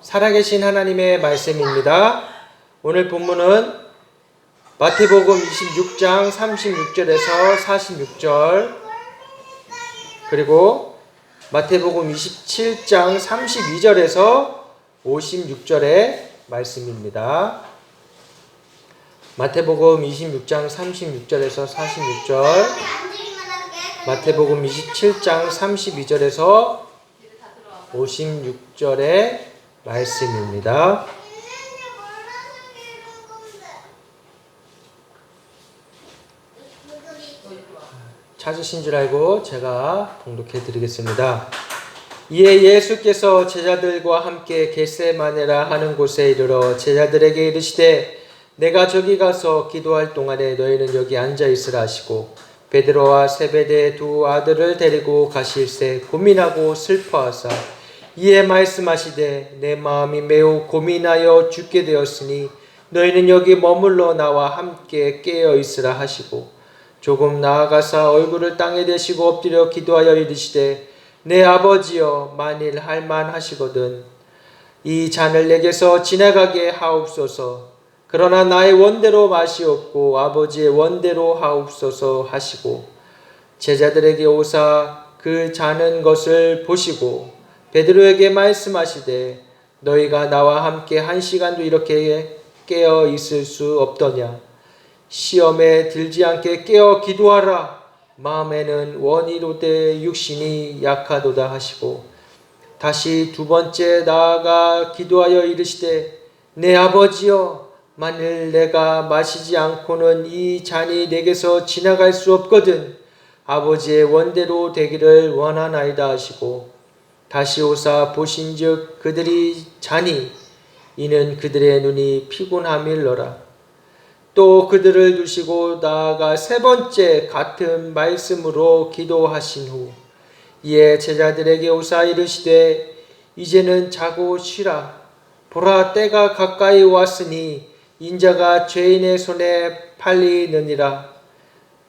살아계신 하나님의 말씀입니다. 오늘 본문은 마태복음 26장 36절에서 46절, 그리고 마태복음 27장 32절에서 56절의 말씀입니다. 마태복음 26장 36절에서 46절, 마태복음 27장 32절에서 56절의 말씀입니다. 찾으신 줄 알고 제가 봉독해 드리겠습니다. 이에 예수께서 제자들과 함께 겟세마네라 하는 곳에 이르러 제자들에게 이르시되 내가 저기 가서 기도할 동안에 너희는 여기 앉아 있으라 하시고 베드로와 세베대의 두 아들을 데리고 가실새 고민하고 슬퍼하사 이에 말씀하시되 내 마음이 매우 고민하여 죽게 되었으니 너희는 여기 머물러 나와 함께 깨어 있으라 하시고 조금 나아가사 얼굴을 땅에 대시고 엎드려 기도하여 이르시되 내 아버지여 만일 할만하시거든 이 잔을 내게서 지나가게 하옵소서. 그러나 나의 원대로 마시옵고 아버지의 원대로 하옵소서 하시고 제자들에게 오사 그 자는 것을 보시고 베드로에게 말씀하시되 너희가 나와 함께 1시간도 이렇게 깨어 있을 수 없더냐. 시험에 들지 않게 깨어 기도하라. 마음에는 원이로되 육신이 약하도다 하시고 다시 두 번째 나아가 기도하여 이르시되 내 아버지여 만일 내가 마시지 않고는 이 잔이 내게서 지나갈 수 없거든 아버지의 원대로 되기를 원하나이다 하시고 다시 오사 보신즉 그들이 자니 이는 그들의 눈이 피곤함일러라. 또 그들을 두시고 나아가 세 번째 같은 말씀으로 기도하신 후 이에 제자들에게 오사 이르시되 이제는 자고 쉬라. 보라 때가 가까이 왔으니 인자가 죄인의 손에 팔리느니라.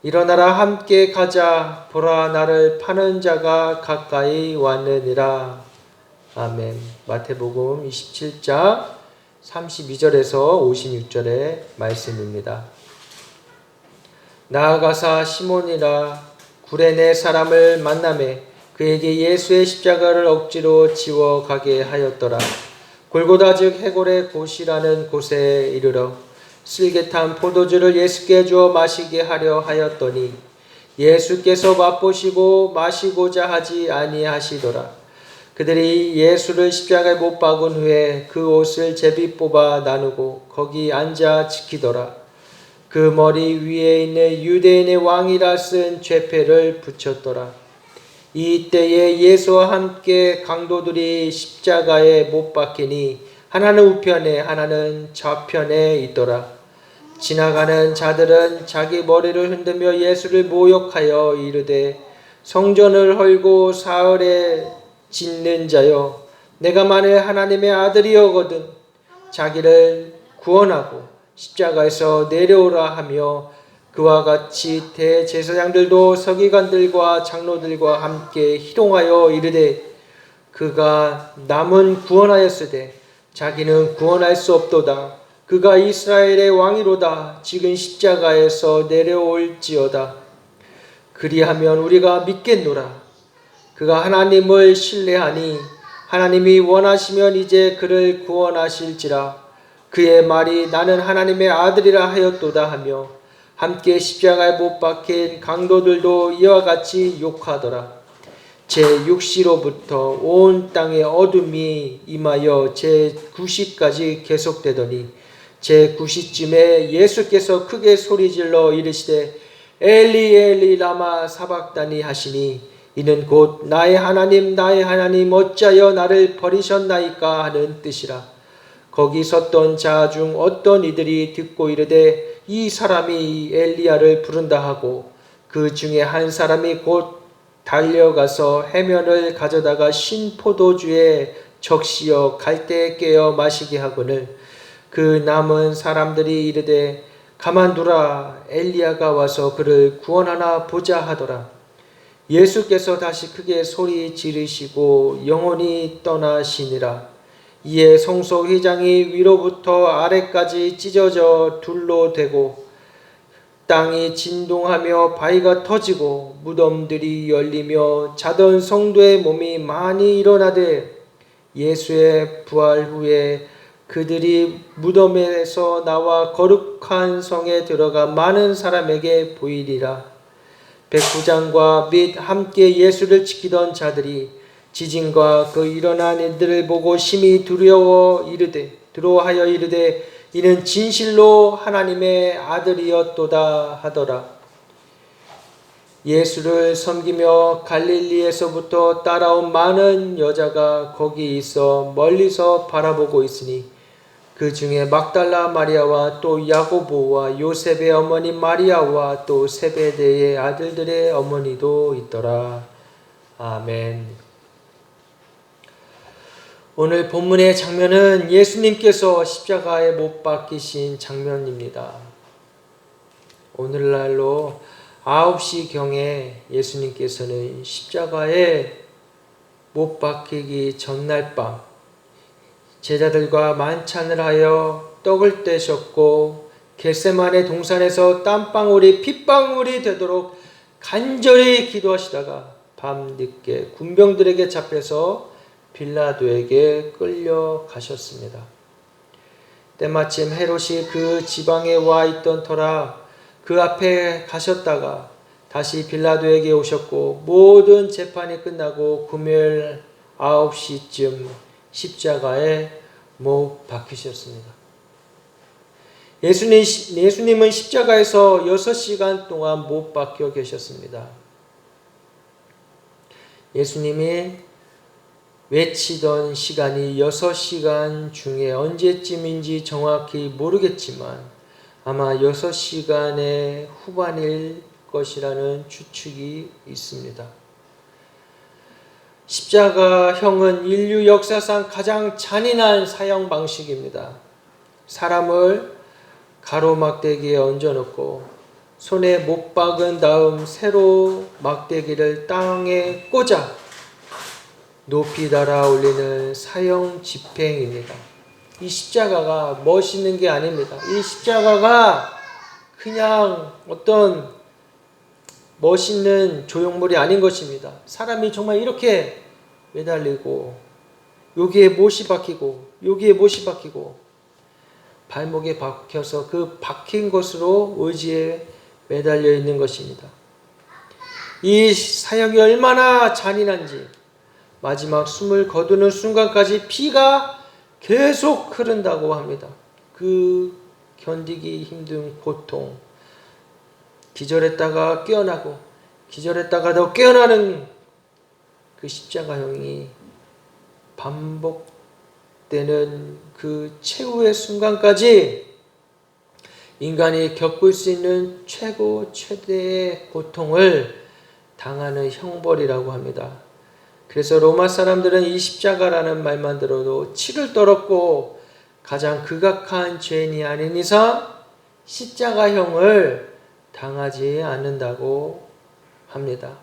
일어나라 함께 가자. 보라 나를 파는 자가 가까이 왔느니라. 아멘. 마태복음 27장 32절에서 56절의 말씀입니다. 나아가사 시몬이라 구레네 사람을 만나매 그에게 예수의 십자가를 억지로 지워 가게 하였더라. 골고다 즉 해골의 곳이라는 곳에 이르러 슬개탄 포도주를 예수께 주어 마시게 하려 하였더니 예수께서 맛보시고 마시고자 하지 아니하시더라. 그들이 예수를 십자가에 못 박은 후에 그 옷을 제비 뽑아 나누고 거기 앉아 지키더라. 그 머리 위에 있는 유대인의 왕이라 쓴 죄패를 붙였더라. 이때에 예수와 함께 강도들이 십자가에 못 박히니 하나는 우편에 하나는 좌편에 있더라. 지나가는 자들은 자기 머리를 흔들며 예수를 모욕하여 이르되 성전을 헐고 사흘에 짓는 자여 내가 만일 하나님의 아들이여거든 자기를 구원하고 십자가에서 내려오라 하며 그와 같이 대제사장들도 서기관들과 장로들과 함께 희롱하여 이르되 그가 남은 구원하였으되 자기는 구원할 수 없도다. 그가 이스라엘의 왕이로다. 지금 십자가에서 내려올지어다. 그리하면 우리가 믿겠노라. 그가 하나님을 신뢰하니 하나님이 원하시면 이제 그를 구원하실지라. 그의 말이 나는 하나님의 아들이라 하였도다 하며 함께 십자가에 못 박힌 강도들도 이와 같이 욕하더라. 제6시로부터 온 땅에 어둠이 임하여 제9시까지 계속되더니 제9시쯤에 예수께서 크게 소리질러 이르시되 엘리 엘리 라마 사박다니 하시니 이는 곧 나의 하나님 어찌하여 나를 버리셨나이까 하는 뜻이라. 거기 섰던 자 중 어떤 이들이 듣고 이르되 이 사람이 엘리야를 부른다 하고 그 중에 한 사람이 곧 달려가서 해면을 가져다가 신 포도주에 적시어 갈대에 깨어 마시게 하거늘 그 남은 사람들이 이르되 가만두라 엘리야가 와서 그를 구원하나 보자 하더라. 예수께서 다시 크게 소리 지르시고 영혼이 떠나시니라. 이에 성소 휘장이 위로부터 아래까지 찢어져 둘로 되고 땅이 진동하며 바위가 터지고 무덤들이 열리며 자던 성도의 몸이 많이 일어나되 예수의 부활 후에 그들이 무덤에서 나와 거룩한 성에 들어가 많은 사람에게 보이리라. 백부장과 및 함께 예수를 지키던 자들이 지진과 그 일어난 일들을 보고 심히 두려워하여 이르되 이는 진실로 하나님의 아들이었도다 하더라. 예수를 섬기며 갈릴리에서부터 따라온 많은 여자가 거기 있어 멀리서 바라보고 있으니 그 중에 막달라 마리아와 또 야고보와 요셉의 어머니 마리아와 또 세베대의 아들들의 어머니도 있더라. 아멘. 오늘 본문의 장면은 예수님께서 십자가에 못 박히신 장면입니다. 오늘날로 9시경에 예수님께서는 십자가에 못 박히기 전날 밤 제자들과 만찬을 하여 떡을 떼셨고 겟세마네 동산에서 땀방울이 핏방울이 되도록 간절히 기도하시다가 밤늦게 군병들에게 잡혀서 빌라도에게 끌려가셨습니다. 때마침 헤롯이 그 지방에 와 있던 터라 그 앞에 가셨다가 다시 빌라도에게 오셨고 모든 재판이 끝나고 금요일 9시쯤 십자가에 못 박히셨습니다. 예수님은 십자가에서 6시간 동안 못 박혀 계셨습니다. 예수님이 외치던 시간이 6시간 중에 언제쯤인지 정확히 모르겠지만 아마 6시간의 후반일 것이라는 추측이 있습니다. 십자가형은 인류 역사상 가장 잔인한 사형 방식입니다. 사람을 가로막대기에 얹어놓고 손에 못 박은 다음 세로 막대기를 땅에 꽂아 높이 달아 올리는 사형 집행입니다. 이 십자가가 멋있는 게 아닙니다. 이 십자가가 그냥 어떤 멋있는 조형물이 아닌 것입니다. 사람이 정말 이렇게 매달리고 여기에 못이 박히고 여기에 못이 박히고 발목에 박혀서 그 박힌 것으로 의지에 매달려 있는 것입니다. 이 사형이 얼마나 잔인한지 마지막 숨을 거두는 순간까지 피가 계속 흐른다고 합니다. 그 견디기 힘든 고통, 기절했다가 깨어나고 기절했다가 더 깨어나는 그 십자가형이 반복되는 그 최후의 순간까지 인간이 겪을 수 있는 최대의 고통을 당하는 형벌이라고 합니다. 그래서 로마 사람들은 이 십자가라는 말만 들어도 치를 떨었고 가장 극악한 죄인이 아닌 이상 십자가형을 당하지 않는다고 합니다.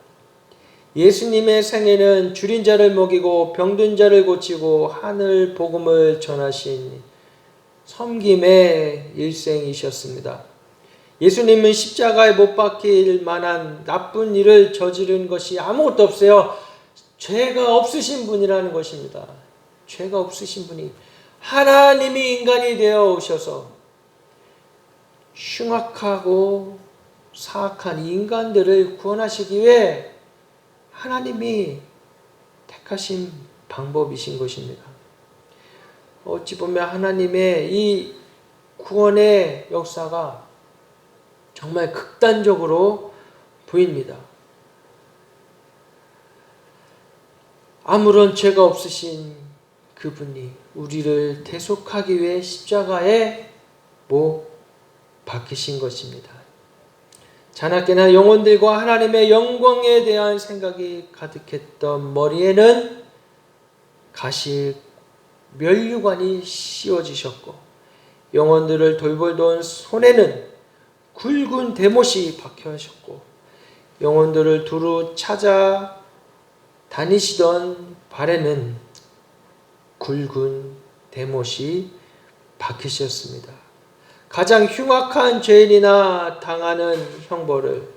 예수님의 생애는 줄인 자를 먹이고 병든 자를 고치고 하늘 복음을 전하신 섬김의 일생이셨습니다. 예수님은 십자가에 못 박힐 만한 나쁜 일을 저지른 것이 아무것도 없어요. 죄가 없으신 분이라는 것입니다. 죄가 없으신 분이 하나님이 인간이 되어 오셔서 흉악하고 사악한 인간들을 구원하시기 위해 하나님이 택하신 방법이신 것입니다. 어찌 보면 하나님의 이 구원의 역사가 정말 극단적으로 보입니다. 아무런 죄가 없으신 그분이 우리를 대속하기 위해 십자가에 못 박히신 것입니다. 자나깨나 영혼들과 하나님의 영광에 대한 생각이 가득했던 머리에는 가시 면류관이 씌워지셨고 영혼들을 돌보던 손에는 굵은 대못이 박혀졌고 영혼들을 두루 찾아 다니시던 발에는 굵은 대못이 박히셨습니다. 가장 흉악한 죄인이나 당하는 형벌을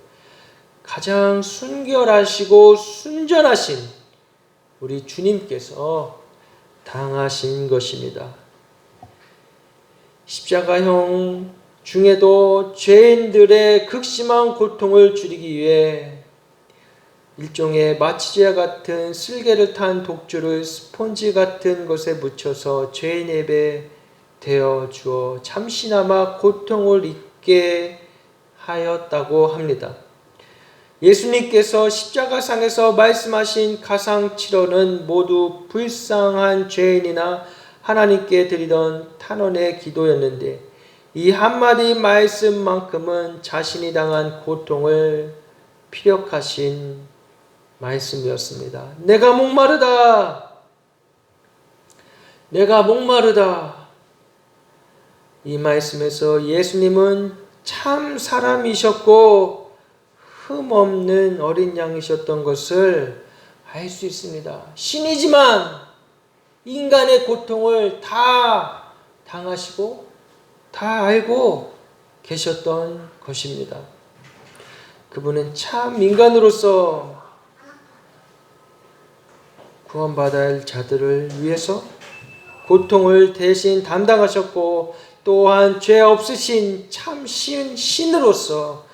가장 순결하시고 순전하신 우리 주님께서 당하신 것입니다. 십자가형 중에도 죄인들의 극심한 고통을 줄이기 위해 일종의 마취제와 같은 쓸개를 탄 독주를 스폰지 같은 것에 묻혀서 죄인의 입에 대어 주어 잠시나마 고통을 잊게 하였다고 합니다. 예수님께서 십자가상에서 말씀하신 가상치료는 모두 불쌍한 죄인이나 하나님께 드리던 탄원의 기도였는데 이 한마디 말씀만큼은 자신이 당한 고통을 피력하신 말씀이었습니다. 내가 목마르다. 내가 목마르다. 이 말씀에서 예수님은 참 사람이셨고 흠없는 어린 양이셨던 것을 알 수 있습니다. 신이지만 인간의 고통을 다 당하시고 다 알고 계셨던 것입니다. 그분은 참 인간으로서 구원받아야 할 자들을 위해서 고통을 대신 담당하셨고 또한 죄 없으신 참 신으로서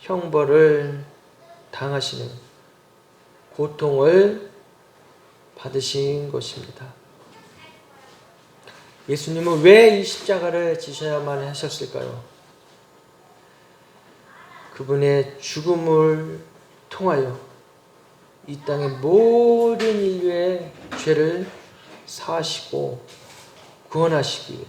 형벌을 당하시는 고통을 받으신 것입니다. 예수님은 왜 이 십자가를 지셔야만 하셨을까요? 그분의 죽음을 통하여 이 땅의 모든 인류의 죄를 사하시고 구원하시기 위해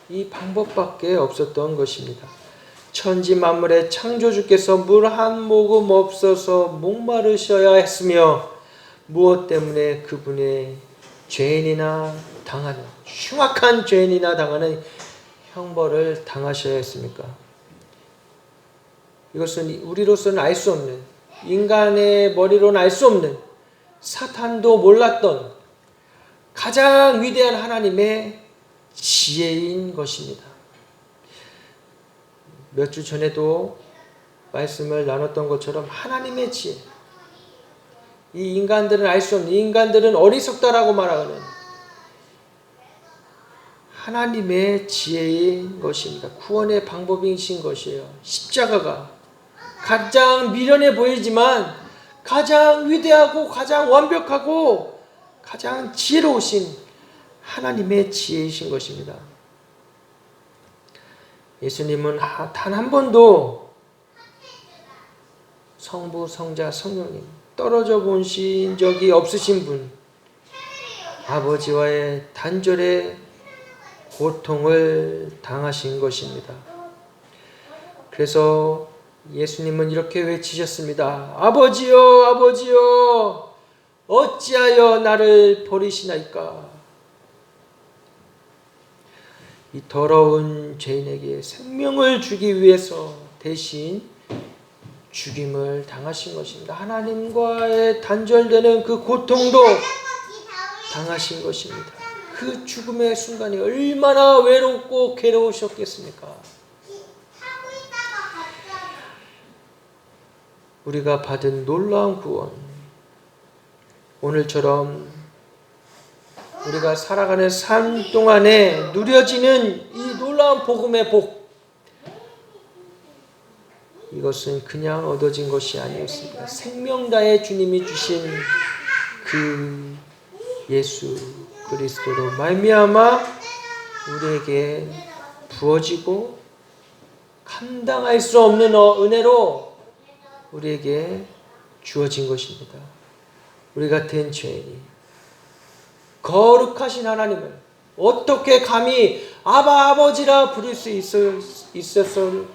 이 방법밖에 없었던 것입니다. 천지 만물의 창조주께서 물 한 모금 없어서 목마르셔야 했으며 무엇 때문에 그분의 죄인이나 당하는 흉악한 죄인이나 당하는 형벌을 당하셔야 했습니까? 이것은 우리로서는 알 수 없는, 인간의 머리로는 알 수 없는, 사탄도 몰랐던 가장 위대한 하나님의 지혜인 것입니다. 몇 주 전에도 말씀을 나눴던 것처럼 하나님의 지혜, 이 인간들은 알 수 없는, 인간들은 어리석다라고 말하는 하나님의 지혜인 것입니다. 구원의 방법이신 것이에요. 십자가가 가장 미련해 보이지만 가장 위대하고 가장 완벽하고 가장 지혜로우신 하나님의 지혜이신 것입니다. 예수님은 단 한 번도 성부, 성자, 성령님 떨어져 보신 적이 없으신 분, 아버지와의 단절의 고통을 당하신 것입니다. 그래서 예수님은 이렇게 외치셨습니다. 아버지여, 아버지여, 어찌하여 나를 버리시나이까? 이 더러운 죄인에게 생명을 주기 위해서 대신 죽임을 당하신 것입니다. 하나님과의 단절되는 그 고통도 당하신 것입니다. 그 죽음의 순간이 얼마나 외롭고 괴로우셨겠습니까? 우리가 받은 놀라운 구원, 오늘처럼 우리가 살아가는 삶 동안에 누려지는 이 놀라운 복음의 복, 이것은 그냥 얻어진 것이 아니었습니다. 생명 다해 주님이 주신 그 예수 그리스도로 말미암아 우리에게 부어지고 감당할 수 없는 은혜로 우리에게 주어진 것입니다. 우리 같은 죄인이 거룩하신 하나님을 어떻게 감히 아바 아버지라 부를 수 있었을까요?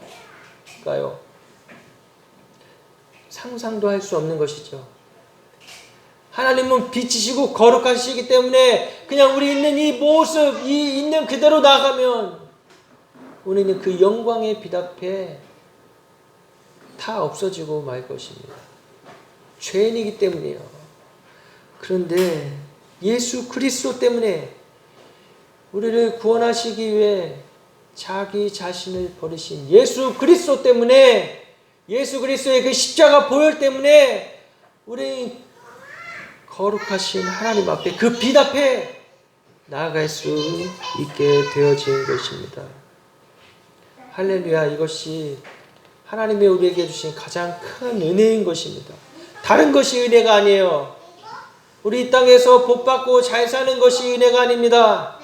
상상도 할 수 없는 것이죠. 하나님은 빛이시고 거룩하시기 때문에 그냥 우리 있는 이 모습, 이 있는 그대로 나가면 우리는 그 영광의 빛 앞에 다 없어지고 말 것입니다. 죄인이기 때문이에요. 그런데 예수 그리스도 때문에 우리를 구원하시기 위해 자기 자신을 버리신 예수 그리스도 때문에, 예수 그리스도의 그 십자가 보혈 때문에 우리 거룩하신 하나님 앞에, 그 빛 앞에 나아갈 수 있게 되어진 것입니다. 할렐루야. 이것이 하나님이 우리에게 주신 가장 큰 은혜인 것입니다. 다른 것이 은혜가 아니에요. 우리 이 땅에서 복받고 잘 사는 것이 은혜가 아닙니다.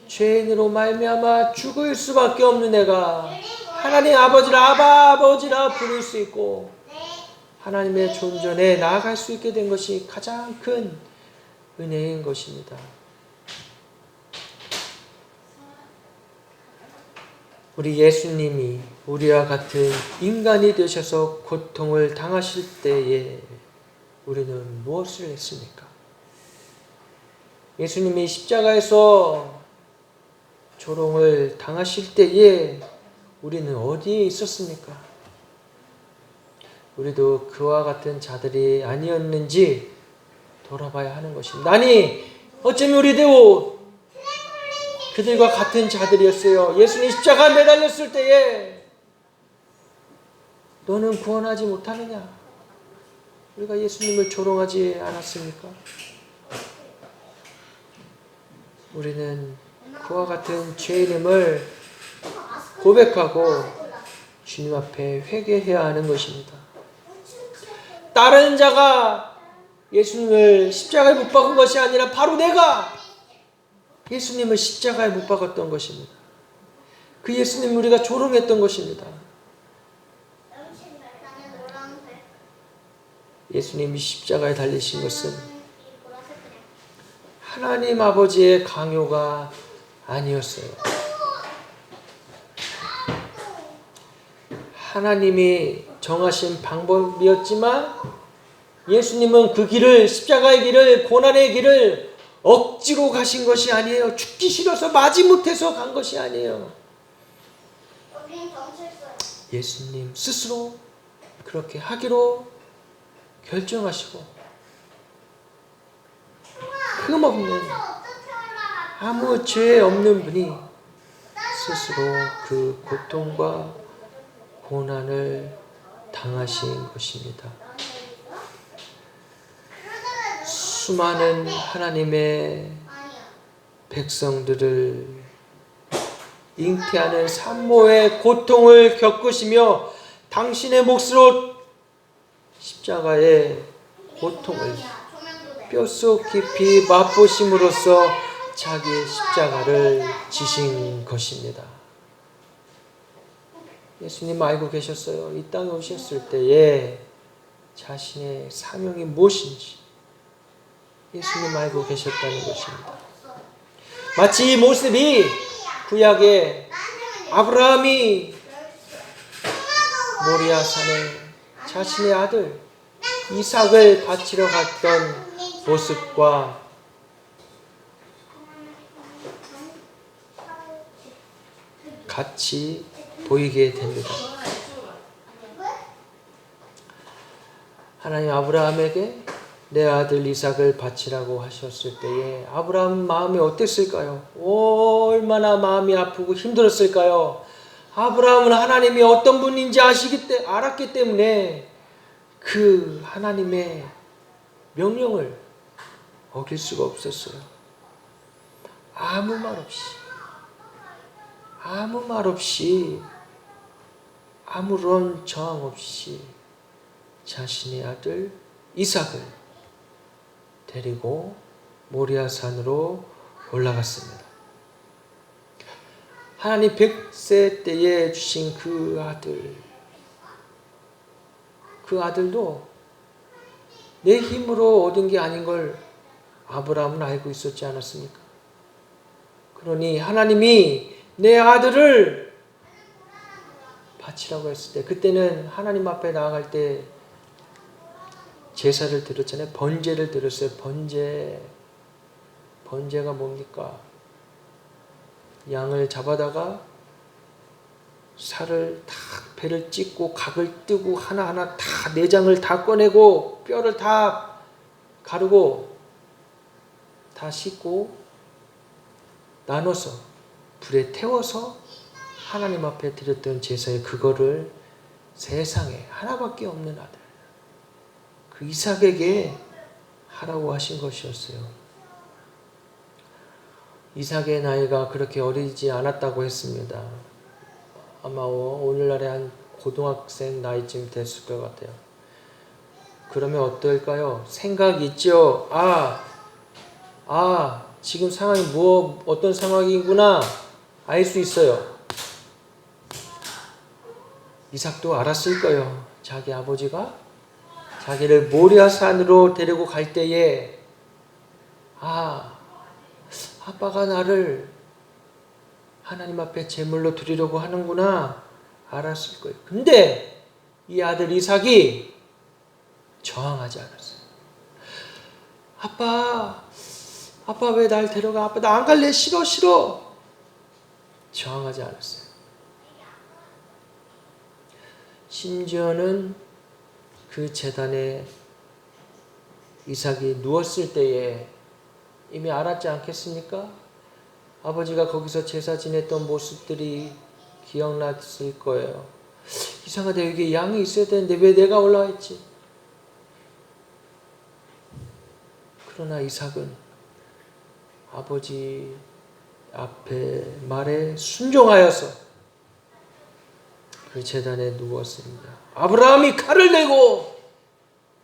죄인으로 말미암아 죽을 수밖에 없는 애가 하나님 아버지를 아버지라 부를 수 있고 하나님의 존전에 나아갈 수 있게 된 것이 가장 큰 은혜인 것입니다. 우리 예수님이 우리와 같은 인간이 되셔서 고통을 당하실 때에 우리는 무엇을 했습니까? 예수님이 십자가에서 조롱을 당하실 때에 우리는 어디에 있었습니까? 우리도 그와 같은 자들이 아니었는지 돌아봐야 하는 것입니다. 아니, 어쩌면 우리도 그들과 같은 자들이었어요. 예수님 십자가에 매달렸을 때에 너는 구원하지 못하느냐? 우리가 예수님을 조롱하지 않았습니까? 우리는 그와 같은 죄인임을 고백하고 주님 앞에 회개해야 하는 것입니다. 다른 자가 예수님을 십자가에 못 박은 것이 아니라 바로 내가 예수님을 십자가에 못 박았던 것입니다. 그 예수님 우리가 조롱했던 것입니다. 예수님이 십자가에 달리신 것은 하나님 아버지의 강요가 아니었어요. 하나님이 정하신 방법이었지만 예수님은 그 길을, 십자가의 길을, 고난의 길을 억지로 가신 것이 아니에요. 죽기 싫어서 마지못해서 간 것이 아니에요. 예수님 스스로 그렇게 하기로 결정하시고 흠없는, 아무 죄 없는 분이 스스로 그 고통과 고난을 당하신 것입니다. 수많은 하나님의 백성들을 잉태하는 산모의 고통을 겪으시며 당신의 몫으로 십자가의 고통을 뼛속 깊이 맛보심으로써 자기의 십자가를 지신 것입니다. 예수님 알고 계셨어요. 이 땅에 오셨을 때에 자신의 사명이 무엇인지 예수님 알고 계셨다는 것입니다. 마치 이 모습이 구약의 아브라함이 모리아 산에 자신의 아들 이삭을 바치러 갔던 모습과 같이 보이게 됩니다. 하나님 아브라함에게 내 아들 이삭을 바치라고 하셨을 때에 아브라함 마음이 어땠을까요? 얼마나 마음이 아프고 힘들었을까요? 아브라함은 하나님이 어떤 분인지 알았기 때문에 그 하나님의 명령을 어길 수가 없었어요. 아무 말 없이 아무런 저항 없이 자신의 아들 이삭을 데리고 모리아산으로 올라갔습니다. 하나님 100세 때에 주신 그 아들도 내 힘으로 얻은 게 아닌 걸 아브라함은 알고 있었지 않았습니까? 그러니 하나님이 내 아들을 바치라고 했을 때, 그때는 하나님 앞에 나아갈 때 제사를 드렸잖아요. 번제를 드렸어요. 번제가 뭡니까? 양을 잡아다가 살을 다 배를 찢고 각을 뜨고 하나하나 다 내장을 다 꺼내고 뼈를 다 가르고 다 씻고 나눠서 불에 태워서 하나님 앞에 드렸던 제사에 그거를 세상에 하나밖에 없는 아들 그 이삭에게 하라고 하신 것이었어요. 이삭의 나이가 그렇게 어리지 않았다고 했습니다. 아마 오늘날의 한 고등학생 나이쯤 됐을 것 같아요. 그러면 어떨까요? 생각이 있죠. 지금 상황이 어떤 상황이구나 알 수 있어요. 이삭도 알았을 거예요. 자기 아버지가 자기를 모리아산으로 데리고 갈 때에 아빠가 나를 하나님 앞에 제물로 드리려고 하는구나 알았을 거예요. 근데 이 아들 이삭이 저항하지 않았어요. 아빠 왜 날 데려가? 아빠 나 안 갈래. 싫어. 저항하지 않았어요. 심지어는 그 제단에 이삭이 누웠을 때에 이미 알았지 않겠습니까? 아버지가 거기서 제사 지냈던 모습들이 기억났을 거예요. 이상하다. 여기 양이 있어야 되는데 왜 내가 올라와 있지? 그러나 이삭은 아버지 앞에 말에 순종하여서 그 제단에 누웠습니다. 아브라함이 칼을 내고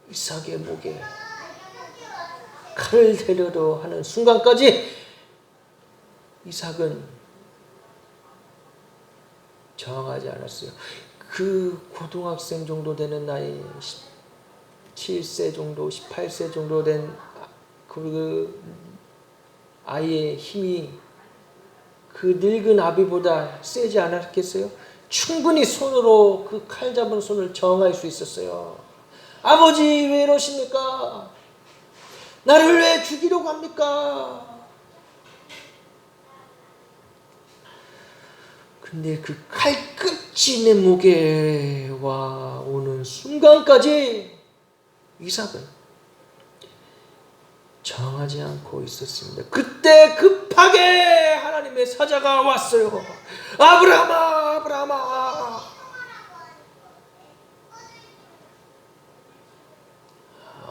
이삭의 목에 칼을 대려도 하는 순간까지 이삭은 저항하지 않았어요. 그 고등학생 정도 되는 나이 17세 정도 18세 정도 된 그 아이의 힘이 그 늙은 아비보다 세지 않았겠어요? 충분히 손으로 그 칼 잡은 손을 저항할 수 있었어요. 아버지 왜 이러십니까? 나를 왜 죽이려고 합니까? 근데 그 칼끝이 내 목에 와 오는 순간까지 이삭은 저항하지 않고 있었습니다. 그때 급하게 하나님의 사자가 왔어요. 아브라함아.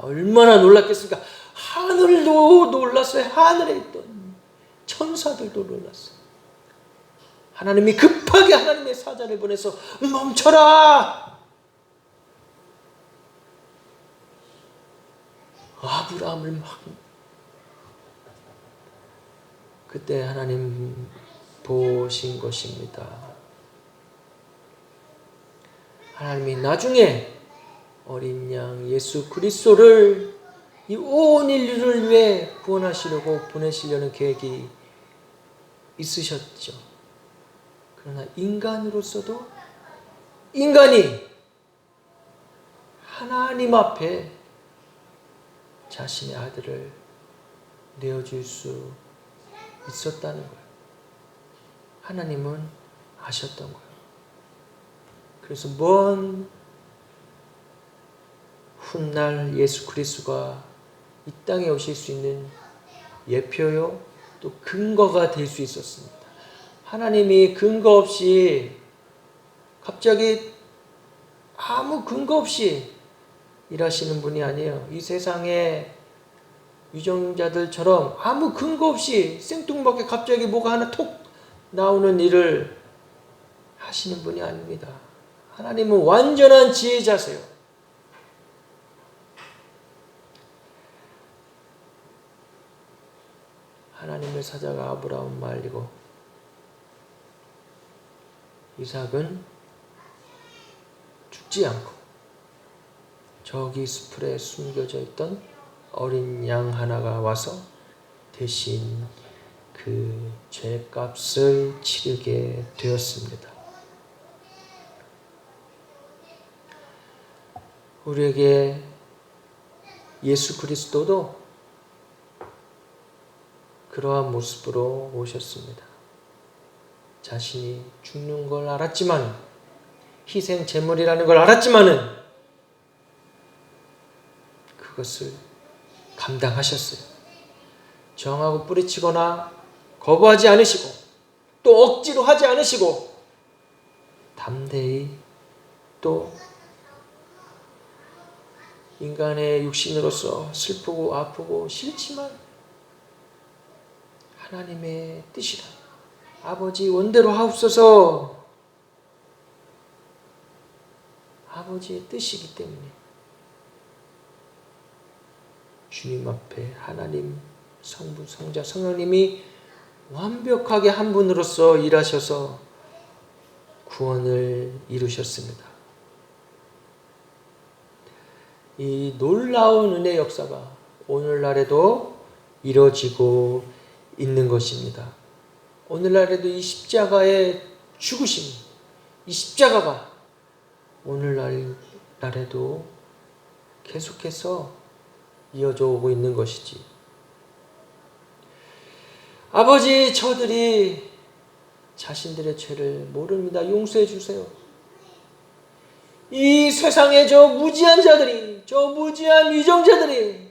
얼마나 놀랐겠습니까? 하늘도 놀랐어요. 하늘에 있던 천사들도 놀랐어요. 하나님이 급하게 하나님의 사자를 보내서 멈춰라. 아브라함을 막 그때 하나님 보신 것입니다. 하나님이 나중에 어린 양 예수 그리스도를 이 온 인류를 위해 구원하시려고 보내시려는 계획이 있으셨죠. 그러나 인간으로서도 인간이 하나님 앞에 자신의 아들을 내어줄 수 있었다는 거예요. 하나님은 아셨던 거예요. 그래서 먼 훗날 예수 그리스도가 이 땅에 오실 수 있는 예표요 또 근거가 될 수 있었습니다. 하나님이 근거 없이 갑자기 아무 근거 없이 일하시는 분이 아니에요. 이 세상에 유정자들처럼 아무 근거 없이 생뚱맞게 갑자기 뭐가 하나 톡 나오는 일을 하시는 분이 아닙니다. 하나님은 완전한 지혜자세요. 하나님의 사자가 아브라함을 말리고 이삭은 죽지 않고 저기 수풀에 숨겨져 있던 어린 양 하나가 와서 대신 그 죄값을 치르게 되었습니다. 우리에게 예수 그리스도도 그러한 모습으로 오셨습니다. 자신이 죽는 걸 알았지만 희생 제물이라는 걸 알았지만은 그것을 감당하셨어요. 정하고 뿌리치거나 거부하지 않으시고 또 억지로 하지 않으시고 담대히 또 인간의 육신으로서 슬프고 아프고 싫지만 하나님의 뜻이다. 아버지 원대로 하옵소서. 아버지의 뜻이기 때문에 주님 앞에 하나님, 성부, 성자, 성령님이 완벽하게 한 분으로서 일하셔서 구원을 이루셨습니다. 이 놀라운 은혜 역사가 오늘날에도 이루어지고 있는 것입니다. 오늘날에도 이 십자가의 죽으심, 이 십자가가 오늘날에도 계속해서 이어져 오고 있는 것이지. 아버지, 저들이 자신들의 죄를 모릅니다. 용서해 주세요. 이 세상의 저 무지한 자들이, 저 무지한 위정자들이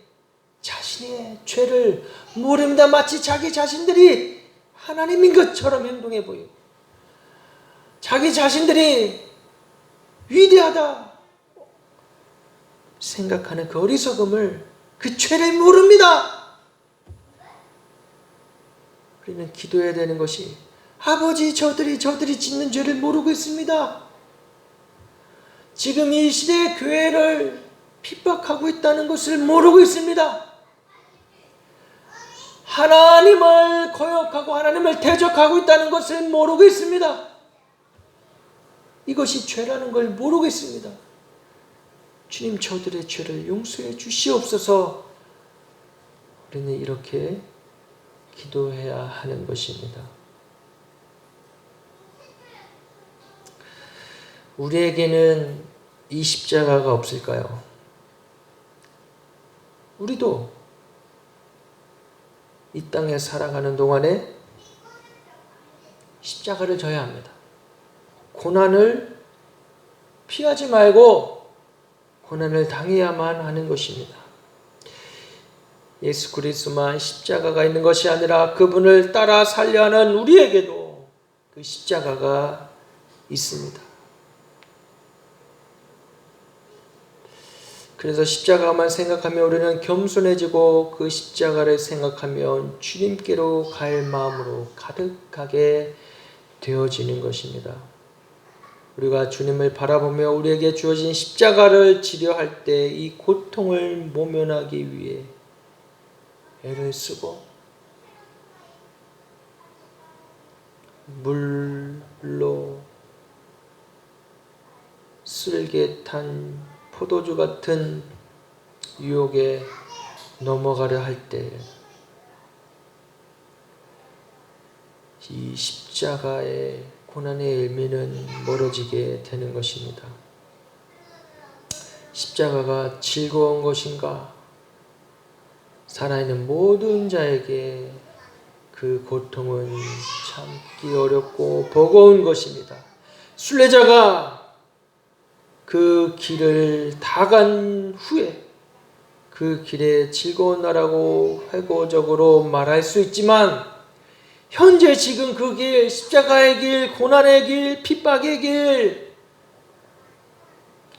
자신의 죄를 모릅니다. 마치 자기 자신들이 하나님인 것처럼 행동해 보이고 자기 자신들이 위대하다 생각하는 그 어리석음을, 그 죄를 모릅니다. 우리는 기도해야 되는 것이 아버지, 저들이 짓는 죄를 모르고 있습니다. 지금 이 시대의 교회를 핍박하고 있다는 것을 모르고 있습니다. 하나님을 거역하고 하나님을 대적하고 있다는 것을 모르고 있습니다. 이것이 죄라는 걸 모르고 있습니다. 주님, 저들의 죄를 용서해 주시옵소서. 우리는 이렇게 기도해야 하는 것입니다. 우리에게는 이 십자가가 없을까요? 우리도 이 땅에 살아가는 동안에 십자가를 져야 합니다. 고난을 피하지 말고 고난을 당해야만 하는 것입니다. 예수 그리스도만 십자가가 있는 것이 아니라 그분을 따라 살려 하는 우리에게도 그 십자가가 있습니다. 그래서 십자가만 생각하면 우리는 겸손해지고 그 십자가를 생각하면 주님께로 갈 마음으로 가득하게 되어지는 것입니다. 우리가 주님을 바라보며 우리에게 주어진 십자가를 지려 할 때 이 고통을 모면하기 위해 애를 쓰고 물로 쓸개 탄 포도주 같은 유혹에 넘어가려 할 때 이 십자가의 고난의 의미는 멀어지게 되는 것입니다. 십자가가 즐거운 것인가? 살아있는 모든 자에게 그 고통은 참기 어렵고 버거운 것입니다. 순례자가 그 길을 다 간 후에 그 길에 즐거운 나라고 회고적으로 말할 수 있지만 현재 지금 그 길, 십자가의 길, 고난의 길, 핍박의 길,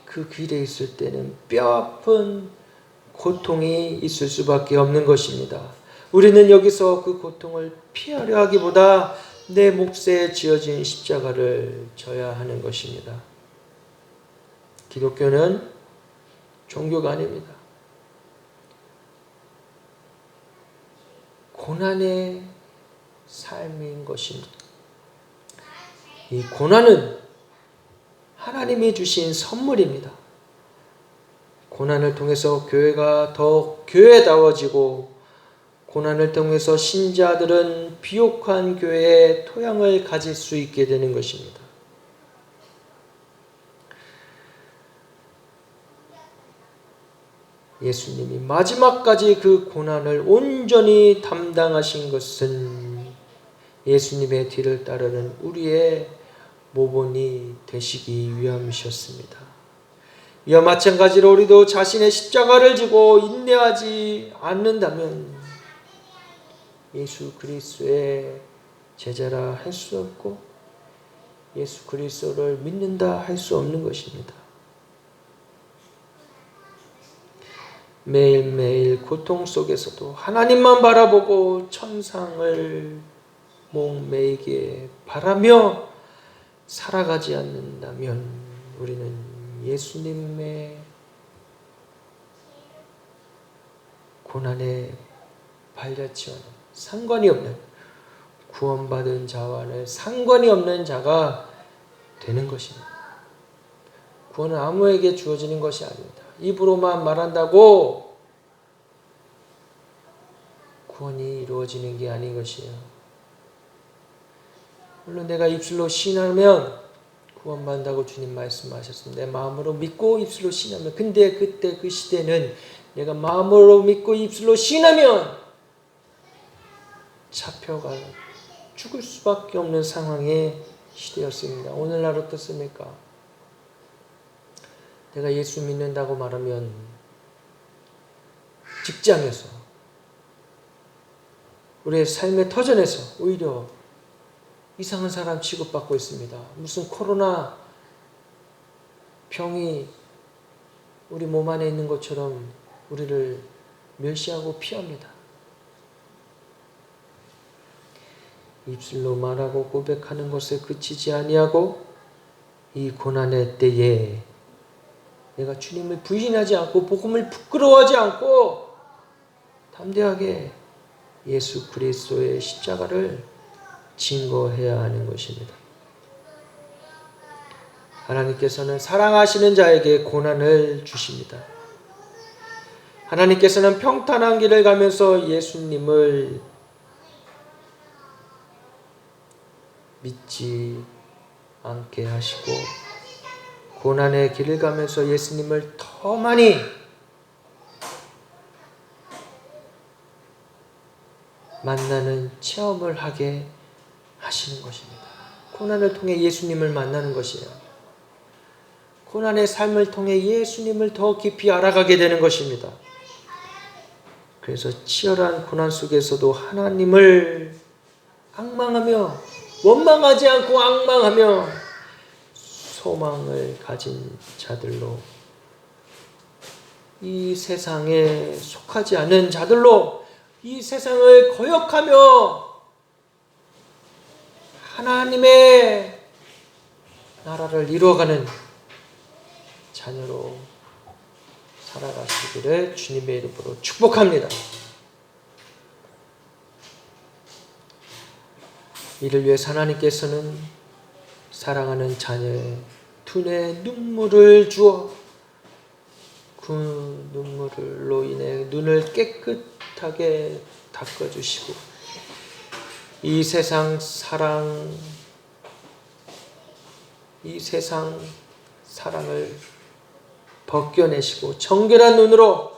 그 길에 있을 때는 뼈아픈 고통이 있을 수밖에 없는 것입니다. 우리는 여기서 그 고통을 피하려 하기보다 내 몫에 지어진 십자가를 져야 하는 것입니다. 기독교는 종교가 아닙니다. 고난의 삶인 것입니다. 이 고난은 하나님이 주신 선물입니다. 고난을 통해서 교회가 더 교회다워지고 고난을 통해서 신자들은 비옥한 교회의 토양을 가질 수 있게 되는 것입니다. 예수님이 마지막까지 그 고난을 온전히 담당하신 것은 예수님의 뒤를 따르는 우리의 모본이 되시기 위함이셨습니다. 이와 마찬가지로 우리도 자신의 십자가를 지고 인내하지 않는다면 예수 그리스도의 제자라 할 수 없고 예수 그리스도를 믿는다 할 수 없는 것입니다. 매일매일 고통 속에서도 하나님만 바라보고 천상을 목매이게 바라며 살아가지 않는다면 우리는 예수님의 고난에 발자취와는 상관이 없는, 구원받은 자와는 상관이 없는 자가 되는 것입니다. 구원은 아무에게 주어지는 것이 아닙니다. 입으로만 말한다고 구원이 이루어지는 게 아닌 것이에요. 물론 내가 입술로 신하면 구원받는다고 주님 말씀하셨습니다. 내 마음으로 믿고 입술로 신하면, 근데 그때 그 시대는 내가 마음으로 믿고 입술로 신하면 잡혀가 죽을 수밖에 없는 상황의 시대였습니다. 오늘날 어떻습니까? 내가 예수 믿는다고 말하면 직장에서, 우리의 삶의 터전에서 오히려 이상한 사람 취급받고 있습니다. 무슨 코로나 병이 우리 몸 안에 있는 것처럼 우리를 멸시하고 피합니다. 입술로 말하고 고백하는 것에 그치지 아니하고 이 고난의 때에 내가 주님을 부인하지 않고 복음을 부끄러워하지 않고 담대하게 예수 그리스도의 십자가를 증거해야 하는 것입니다. 하나님께서는 사랑하시는 자에게 고난을 주십니다. 하나님께서는 평탄한 길을 가면서 예수님을 믿지 않게 하시고 고난의 길을 가면서 예수님을 더 많이 만나는 체험을 하게 하시는 것입니다. 고난을 통해 예수님을 만나는 것이에요. 고난의 삶을 통해 예수님을 더 깊이 알아가게 되는 것입니다. 그래서 치열한 고난 속에서도 하나님을 앙망하며, 원망하지 않고 앙망하며 소망을 가진 자들로, 이 세상에 속하지 않은 자들로, 이 세상을 거역하며 하나님의 나라를 이루어가는 자녀로 살아가시기를 주님의 이름으로 축복합니다. 이를 위해 하나님께서는 사랑하는 자녀의 눈에 눈물을 주어 그 눈물로 인해 눈을 깨끗하게 닦아주시고 이 세상 사랑을 벗겨내시고 정결한 눈으로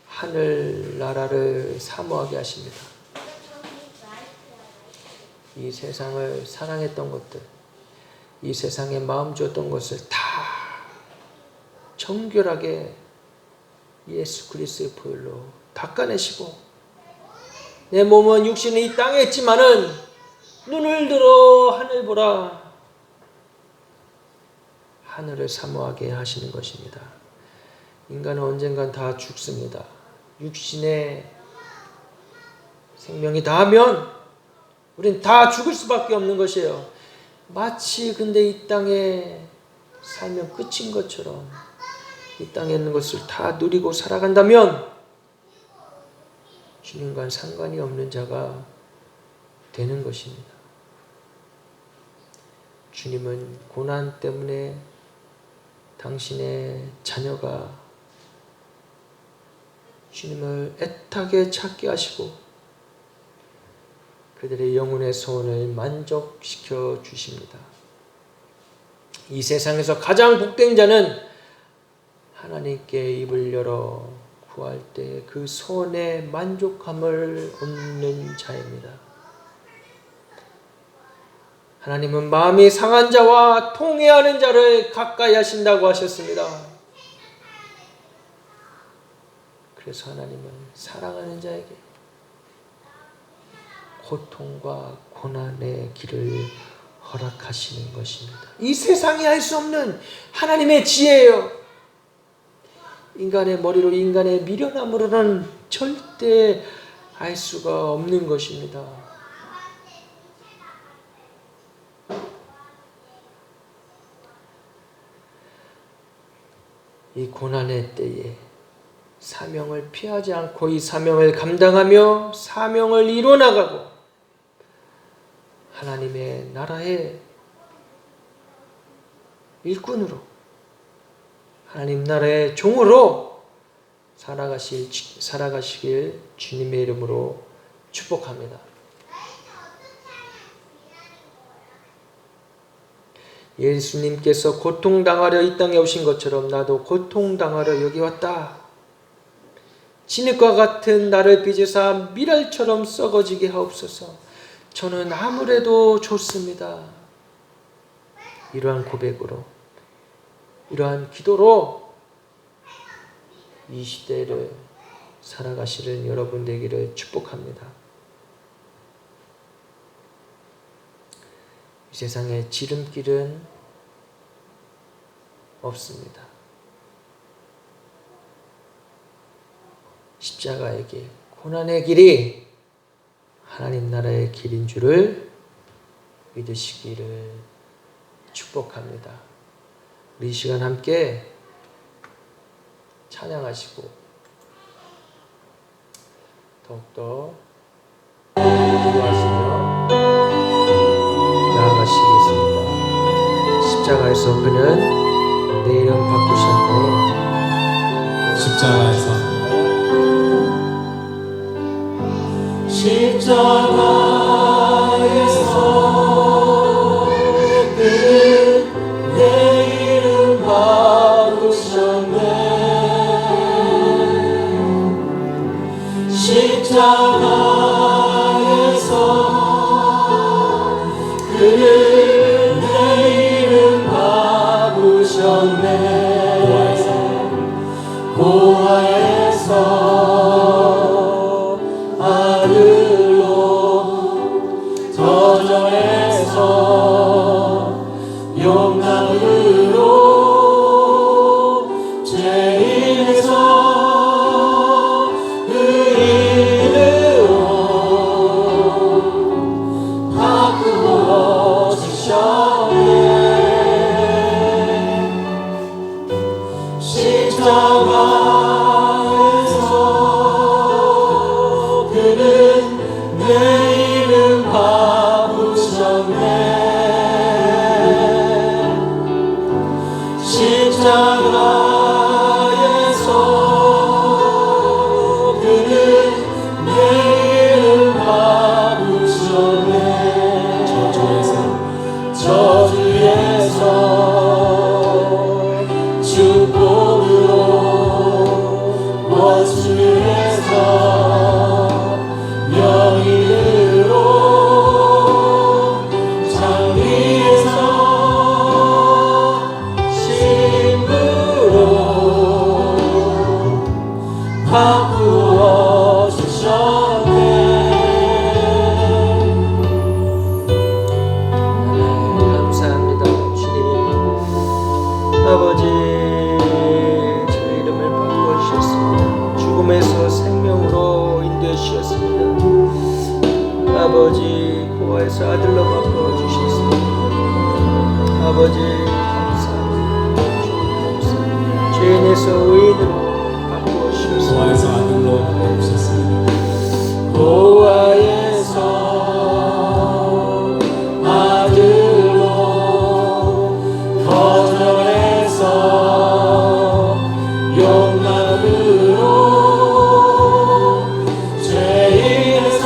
하늘나라를 사모하게 하십니다. 이 세상을 사랑했던 것들, 이 세상에 마음 주었던 것을 다 정결하게 예수 그리스도의 보혈로 닦아내시고, 내 몸은 육신은 이 땅에 있지만은 눈을 들어 하늘 보라, 하늘을 사모하게 하시는 것입니다. 인간은 언젠간 다 죽습니다. 육신의 생명이 다하면 우린 다 죽을 수밖에 없는 것이에요. 마치 근데 이 땅에 살면 끝인 것처럼 이 땅에 있는 것을 다 누리고 살아간다면 주님과는 상관이 없는 자가 되는 것입니다. 주님은 고난 때문에 당신의 자녀가 주님을 애타게 찾게 하시고 그들의 영혼의 소원을 만족시켜 주십니다. 이 세상에서 가장 복된 자는 하나님께 입을 열어 구할 때 그 소원의 만족함을 얻는 자입니다. 하나님은 마음이 상한 자와 통회하는 자를 가까이 하신다고 하셨습니다. 그래서 하나님은 사랑하는 자에게 고통과 고난의 길을 허락하시는 것입니다. 이 세상이 할 수 없는 하나님의 지혜예요. 인간의 머리로, 인간의 미련함으로는 절대 알 수가 없는 것입니다. 이 고난의 때에 사명을 피하지 않고 이 사명을 감당하며 사명을 이뤄나가고 하나님의 나라의 일꾼으로, 하나님 나라의 종으로 살아가시길 주님의 이름으로 축복합니다. 예수님께서 고통당하려 이 땅에 오신 것처럼 나도 고통당하려 여기 왔다. 진흙과 같은 나를 빚으사 밀알처럼 썩어지게 하옵소서. 저는 아무래도 좋습니다. 이러한 고백으로, 이러한 기도로 이 시대를 살아가시는 여러분 되기를 축복합니다. 이 세상에 지름길은 없습니다. 십자가의 길, 고난의 길이 하나님 나라의 길인 줄을 믿으시기를 축복합니다. 우리 이 시간 함께 찬양하시고 더욱더 기도하시며 나아가시겠습니다. 십자가에서 그는 내 이름 바꾸셨네. 십자가에서 그는 내 이름 바꾸셨네. 십자가에서 그는 내 이름 바꾸셨네. 고아에서 용남으로 죄인에서 의인으로 바꾸어 주셨네. 십자가에서 그는 내 이름 바꾸셨네. 십자가에서 그는 내 이름 바꾸셨네. 저주에서 축복으로 원수에서 명예로 장리에서 바꾸어 주셨네. 감사합니다. 주님 아버지, 제 이름을 바꾸어 주셨습니다. 죽음에서 생명으로 인도해 주셨습니다. 아버지, 고아에서 아들로 바꾸어 주셨습니다. 아버지 감사합니다. 죄인에서 의인으로 고아에서 아들로 바꾸셨습니다. 고아에서 아들로 거절해서 용납으로 죄인에서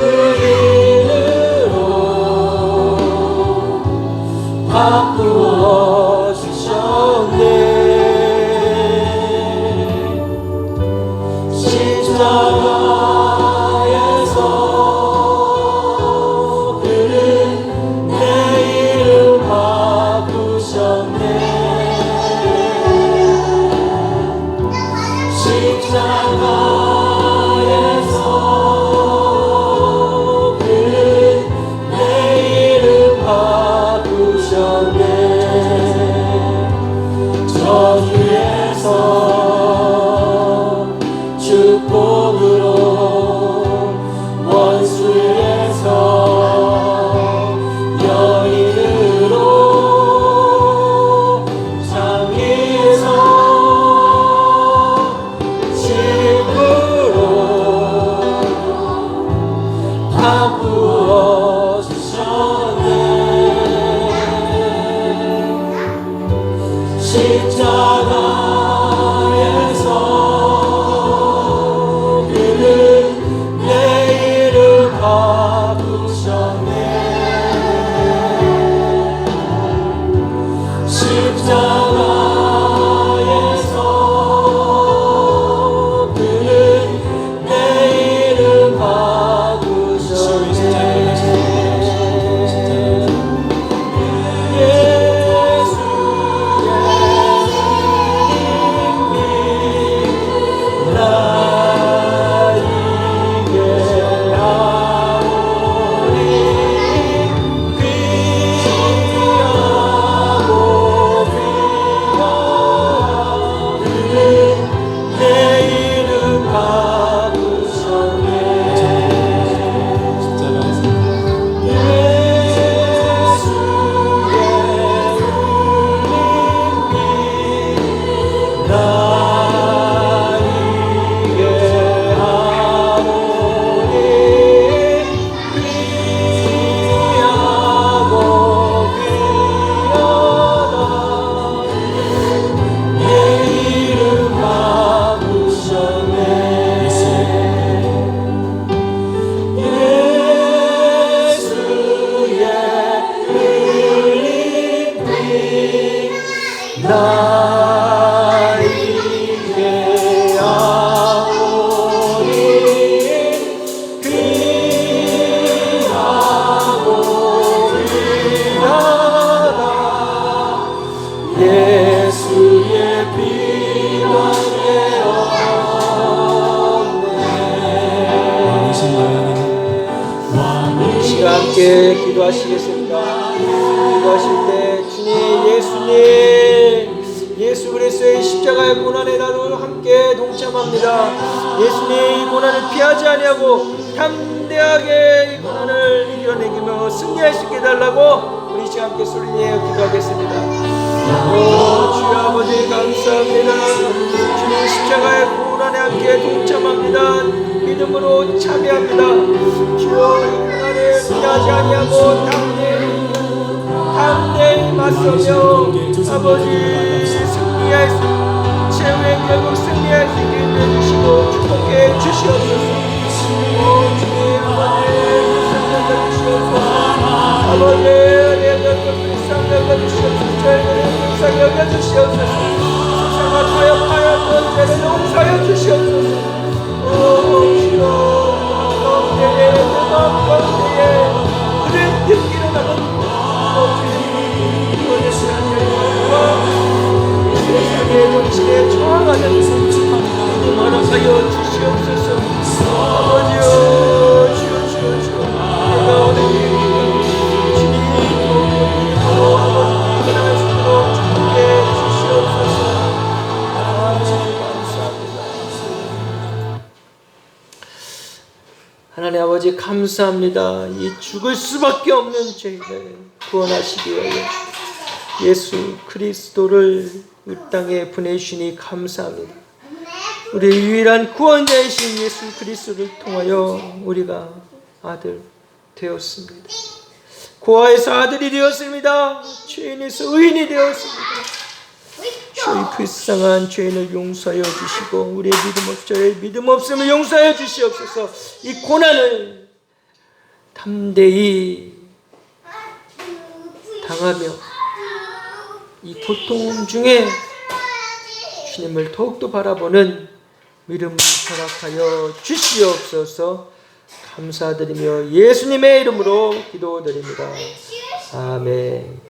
의인으로 바꾸어 주셨네. 함께 기도하시겠습니다. 기도하실 때 주님, 예수님, 예수 그리스도의 십자가의 고난에 나도 함께 동참합니다. 예수님 이 고난을 피하지 아니하고 담대하게 이 고난을 이겨내기며 승리할 수 있게 해달라고 우리 지금 함께 소리내어 기도하겠습니다. 주여 아버지 감사합니다. 주님 십자가의 고난에 함께 동참합니다. 믿음으로 참여합니다. 주여 이 고난을 피하지 아니하고 담대히 맞서며 아버지 승리할 수 최후의 결국 승리할 수 있게 해주시고 축복해 주시옵소서. 주님 아버지 주시옵소서. 아버지 내 불쌍히 여겨주시옵소서. 저희들의 불쌍히 여겨주시옵소서. 세상과 타협하였던 죄를 용서하여 주시옵소서. 주여 가운데에 내 마음 가운데에 그를 듣기로 나는 세상의 정신에 저항하는 성취합니다. 허락하여 주시옵소서. 아버지여 주여 내가 오늘 주님 일어날 수 있도록 축복해 주시옵소서. 감사합니다. 하나님 아버지 감사합니다. 이 죽을 수밖에 없는 죄인을 구원하시기 위하여 예수 그리스도를 이 땅에 보내주시니 감사합니다. 우리의 유일한 구원자이신 예수 그리스도를 통하여 우리가 아들 되었습니다. 고아에서 아들이 되었습니다. 죄인에서 의인이 되었습니다. 주의 불쌍한 죄인을 용서하여 주시고 우리의 믿음 없음을 용서하여 주시옵소서. 이 고난을 담대히 당하며 이 고통 중에 주님을 더욱더 바라보는 믿음을 허락하여 주시옵소서. 감사드리며 예수님의 이름으로 기도드립니다. 아멘.